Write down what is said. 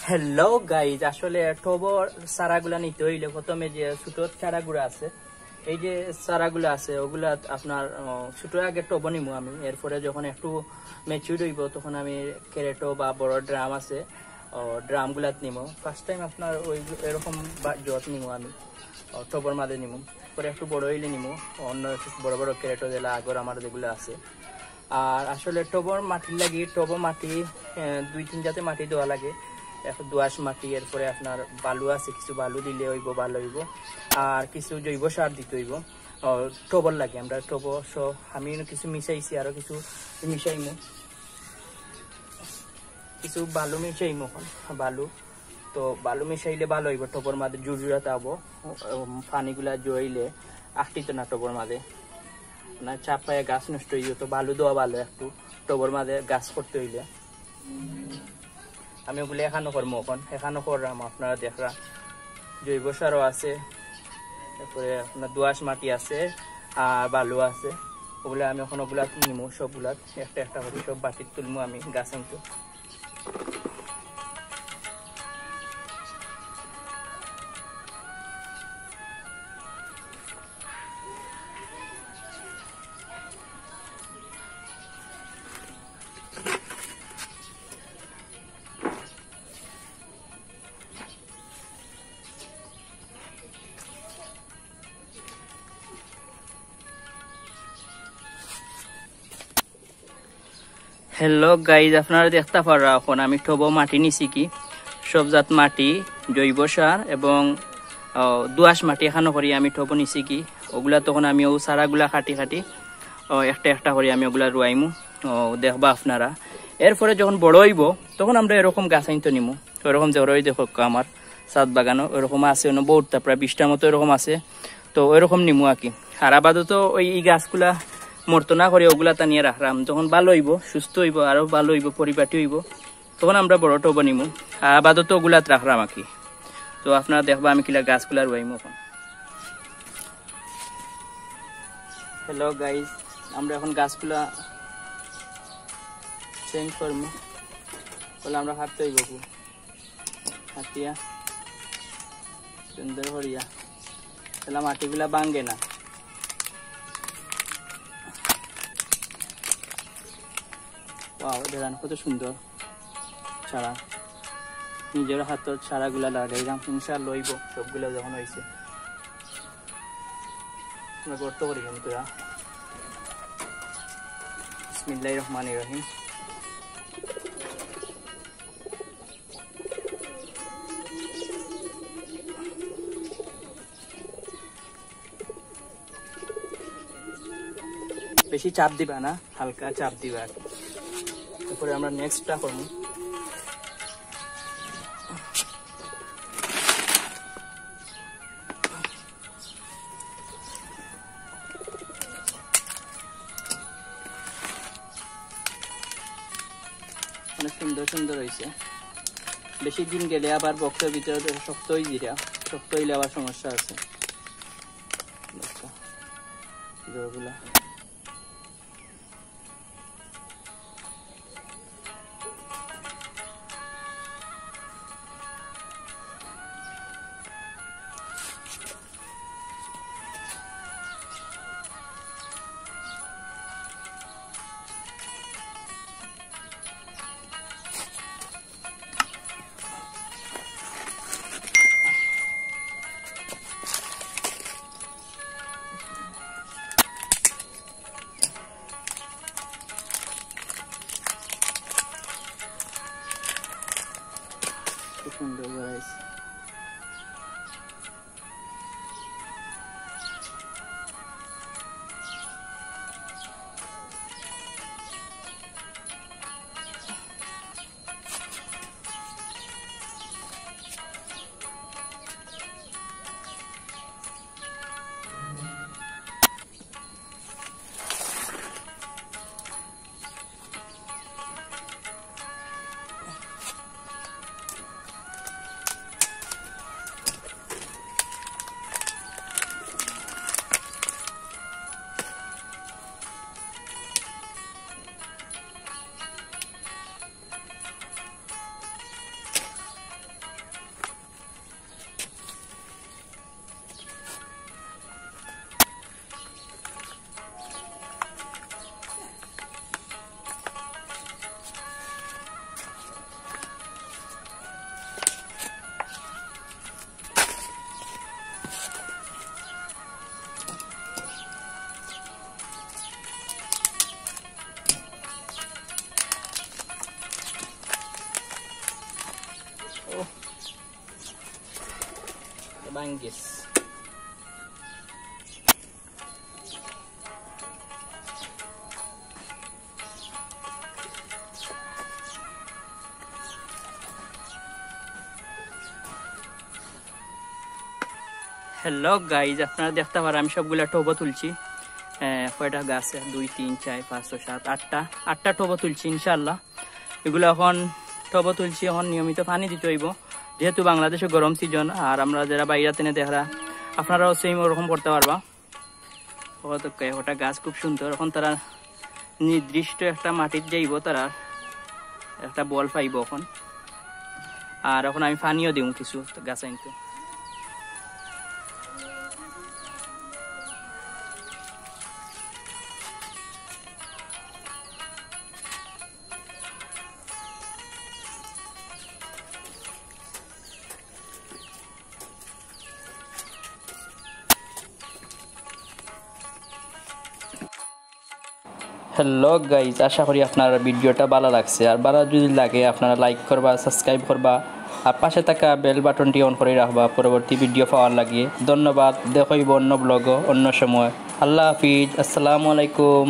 Hello guys, আসলে টবর চারাগুলা নিতে হইলে প্রথমে যে ছোট চারাগুলা আছে, এই যে চারাগুলা আছে ওগুলা আপনার ছোট আগে টব নিমু আমি। এরপরে যখন একটু ম্যাচিউর হইব তখন আমি ক্যারেটো বা বড় ড্রাম আছে ড্রাম গুলাত নিমু। ফার্স্ট টাইম আপনার ওই এরকম জট নিমু আমি, টবর মাঝে নিমু। পরে একটু বড় হইলে নিমু অন্য বড় বড় ক্যারেটো জেলা আগর আমার যেগুলো আছে। আর আসলে টবর মাটির লাগি টবর মাটি 2-3 জাতের মাটি দেওয়া লাগে। এখন দোআঁশ মাটি, এরপরে আপনার বালু আছে, কিছু বালু দিলে হইব ভালো হইব, আর কিছু জৈব সার দিতে হইব। টবর লাগে আমরা টবর আমি কিছু মিশাইছি, আরো কিছু মিশাইমু, কিছু বালু মিশাইমু বালু। তো বালু মিশাইলে ভালো হইব, টবর মাঝে জুড়জুড়াতে হবো, পানিগুলা জড়াইলে আটটিত না টবর মাঝে, না চাপায় গাছ নষ্ট হইব। তো বালু দেওয়া ভালো একটু টবর মাঝে গাছ করতে হইলে। আমি ওগুলো এখানো করবো, এখানো করলাম, আপনারা দেখলাম জৈব সারও আছে, তারপরে আপনার দোআঁশ মাটি আছে আর বালু আছে। ওগুলো আমি এখন ওগুলা নিমু, সবগুলা একটা একটা করে সব বাটির তুলমু আমি গাছ আনতে। হ্যালো গাইজ, আপনারা দেখতে পারা এখন আমি টব মাটি নিছি, কি সব জাত মাটি, জৈব সার এবং দোআঁশ মাটি এখানো করি আমি টব নিছি। কি ওগুলা তখন আমি ও সারাগুলা কাটি কাটি একটা একটা করে আমি ওগুলা রুয়াইমু, দেখবা আপনারা। এরপরে যখন বড় হইব তখন আমরা এরকম গাছ আনতে নিমু। ওরকম যে ওই দেখো আমার ছাদ বাগানও ওরকম আছে, বহুতটা প্রায় 20টার মতো এরকম আছে। তো ওইরকম নিমু আর কি। আর আপাতত ওই গাছগুলা মরতো না করে ওগুলা তা নিয়ে রাখলাম, যখন ভালো হইব, সুস্থ হইব, আরো ভালো হইব, পরিপাটি হইব, তখন আমরা বড় টব নিমু। আর আপাতত ওগুলাত রাখলাম আর কি। তো আপনারা দেখবা আমি কিলা গাছগুলা রুয়াইমু এখন। হ্যালো গাইজ, আমরা এখন গাছগুলা চেঞ্জ করবো, বলে আমরা হাঁটতে হইব, হাঁটিয়া সুন্দর করিয়া, তাহলে মাটিগুলা ভাঙ্গে না। দেখেন কত সুন্দর চারা, নিজের হাতের চারাগুলা লাগাইলাম, ইনশাআল্লাহ লইব সবগুলা যখন হয়েছে। আমরা গর্ত করি তোরা। বিসমিল্লাহির রহমানির রহিম। বেশি চাপ দিবা না, হালকা চাপ দিবা। তারপরে আমরা নেক্সটটা করবো। অনেক সুন্দর সুন্দর হয়েছে। বেশি দিন গেলে আবার বক্সের ভিতরে শক্ত হয়ে জিরা, শক্ত হইলে আবার সমস্যা আছে। সুন্দর হয়েছে। গেস। হ্যালো গাইজ, আপনারা দেখতে পারেন আমি সবগুলা টবো তুলছি। কয়টা গাছে 2 3 4 5 6 7 8টা টবো তুলছি ইনশাল্লাহ। এগুলো এখন টবো তুলছি, এখন নিয়মিত পানি দিতে হইব যেহেতু বাংলাদেশে গরম সিজন। আর আমরা যারা বাইরে তেনে দেখরা আপনারাও সেম ওরকম করতে পারবা। ওটা গাছ খুব সুন্দর। এখন তারা নির্দিষ্ট একটা মাটির যাইব, তারা একটা বল পাইব এখন। আর এখন আমি পানিও দিব কিছু গাছ আনতে। হ্যালো গাইজ, আশা করি আপনার ভিডিওটা ভালো লাগছে। আর ভালো যদি লাগে আপনারা লাইক করবা, সাবস্ক্রাইব করবা আর পাশে থাকা বেল বাটনটি অন করে রাখবা পরবর্তী ভিডিও পাওয়ার লাগে। ধন্যবাদ। দেখাইব অন্য ব্লগও অন্য সময়। আল্লাহ হাফিজ, আসসালামু আলাইকুম।